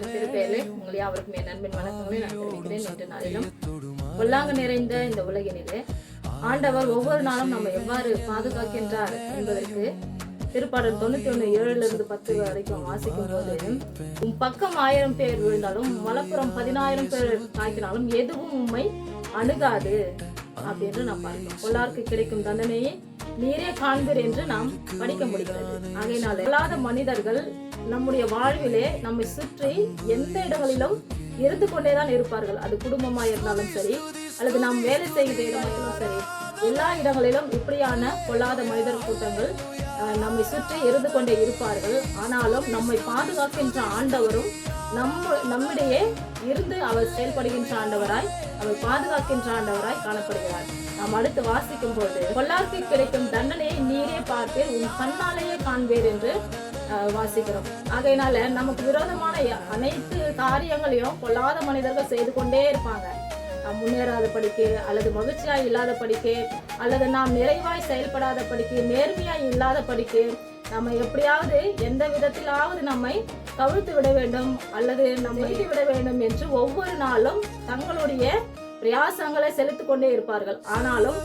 திருப்பேரிலே உங்கள் யாவருக்கும் என் நண்பின் வணக்கங்களை நான் தெரிவிக்கிறேன். இன்று நாளிலும் பொல்லாங்கு நிறைந்த இந்த உலகினிலே ஆண்டவர் ஒவ்வொரு நாளும் நம்ம எவ்வாறு பாதுகாக்கின்றார் என்பதற்கு திருப்பாடல் 91:7-10 வரைக்கும் வாசிக்கும் போது, உம் பக்கம் 1000 பேர் விழுந்தாலும் வலப்புறம் 10,000 பேர் தாக்கினாலும் எதுவும் உம்மை அணுகாது அப்படின்னு நாம் பார்க்கிறோம். பொல்லாருக்கு கிடைக்கும் தண்டனையை நீரே காண்பீர் என்று நாம் படிக்க முடிகிறது. ஆகையினால பொல்லாத மனிதர்கள் நம்முடைய வாழ்விலே நம்மை சுற்றி எந்த இடங்களிலும் இருந்து கொண்டேதான் இருப்பார்கள். அது குடும்பமா இருந்தாலும் சரி, அல்லது நாம் வேலை செய்கிற இடமாலும் சரி, எல்லா இடங்களிலும் இப்படியான பொல்லாத மனிதர் கூட்டங்கள் நம்மை சுற்றி இருந்து கொண்டே இருப்பார்கள். ஆனாலும் நம்மை பாதுகாக்கின்ற ஆண்டவரும் நம்மிடையே இருந்து அவர் செயல்படுகின்ற ஆண்டவராய், அவர் பாதுகாக்கின்ற ஆண்டவராய் காணப்படுகிறார். நாம் அடுத்து வாசிக்கும் போது, பொல்லாருக்கு கிடைக்கும் தண்டனையை நீரே பார்ப்பீர், உன் கண்ணாலேயே காண்பீர் என்று வாசிக்கிறோம். ஆகையினால நமக்கு விரோதமான அனைத்து காரியங்களையும் பொல்லாத மனிதர்கள் செய்து கொண்டே இருப்பாங்க. நாம் முன்னேறாத படிக்கு, அல்லது மகிழ்ச்சியாய் இல்லாத படிக்கு, அல்லது நாம் நிறைவாய் செயல்படாத படிக்கு, நேர்மையாய் இல்லாத படிக்கு, நம்ம எப்படியாவது எந்த விதத்திலாவது நம்மை கவிழ்த்து விட வேண்டும் அல்லது நம்மை விட வேண்டும் என்று ஒவ்வொரு நாளும் தங்களுடைய பிரயாசங்களை செலுத்திக் கொண்டே இருப்பார்கள். ஆனாலும்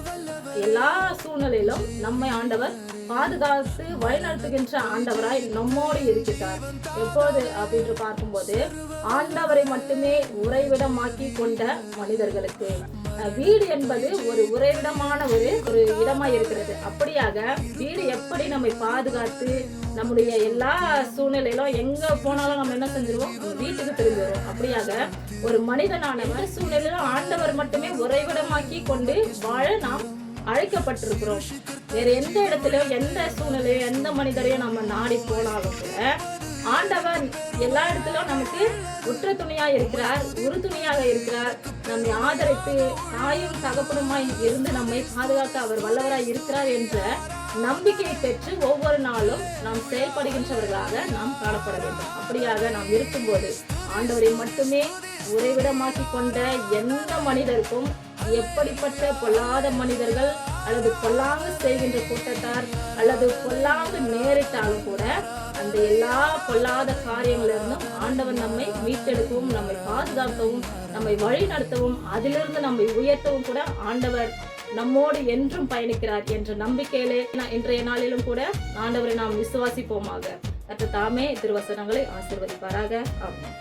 எல்லா சூழ்நிலையிலும் நம்மை ஆண்டவர் பாதுகாத்து வழிநடத்துகின்ற ஆண்டவராய் நம்மோடு இருக்கிறார். எப்போது அப்படின்னு பார்க்கும்போது, ஆண்டவரை மட்டுமே உறைவிடமாக்கி கொண்ட மனிதர்களுக்கு வீடு என்பது ஒரு உறைவிடமான ஒரு இடமாய் இருக்கிறது. அப்படியாக வீடு எப்படி நம்மை பாதுகாத்து நம்முடைய எல்லா சூழ்நிலையிலும் எங்க போனாலும் நம்ம என்ன செஞ்சிருவோம், வீட்டுக்கு திரும்பி வரும். அப்படியாக ஒரு மனிதனானவர் சூழ்நிலையிலும் ஆண்டவர் மட்டுமே உறைவிடமாக்கி கொண்டு வாழ நாம் அழைக்கப்பட்டிருக்கிறோம். வேற எந்த இடத்துலயும், எந்த சூழ்நிலையும், எந்த மனிதரையும் நம்ம நாடி போனாலும் கூட ஆண்டவர் எல்லா இடத்திலும் நமக்கு உற்ற துணையாக இருக்கிறார், உரு துணையாக இருக்கிறார். நம்மை ஆதரித்து தாயும் தகப்பனுமாய் இருந்து நம்மை பாதுகாக்க அவர் வல்லவராய் இருக்கிறார் என்ற நம்பிக்கையை பெற்று ஒவ்வொரு நாளும் நாம் செயல்படுகின்றவர்களாக நாம் காணப்பட வேண்டும். அப்படியாக நாம் இருக்கும்போது ஆண்டவரை மட்டுமே உறைவிடமாக்கி கொண்ட எந்த மனிதருக்கும் எப்படிப்பட்ட பொல்லாத மனிதர்கள் அல்லது பொல்லாங்கு செய்கின்ற கூட்டத்தார் அல்லது பொல்லாங்கு நேரிட்டாலும் கூட அந்த எல்லா பொல்லாத காரியங்களிலிருந்தும் ஆண்டவர் நம்மை மீட்டெடுக்கவும், நம்மை பாதுகாக்கவும், நம்மை வழி நடத்தவும், அதிலிருந்து நம்மை உயர்த்தவும் கூட ஆண்டவர் நம்மோடு என்றும் பயணிக்கிறார் என்ற நம்பிக்கையிலே இன்றைய நாளிலும் கூட ஆண்டவரை நாம் விசுவாசிப்போமாக. கர்த்தர் தாமே திருவசனங்களை ஆசீர்வதிப்பாராக. ஆமென்.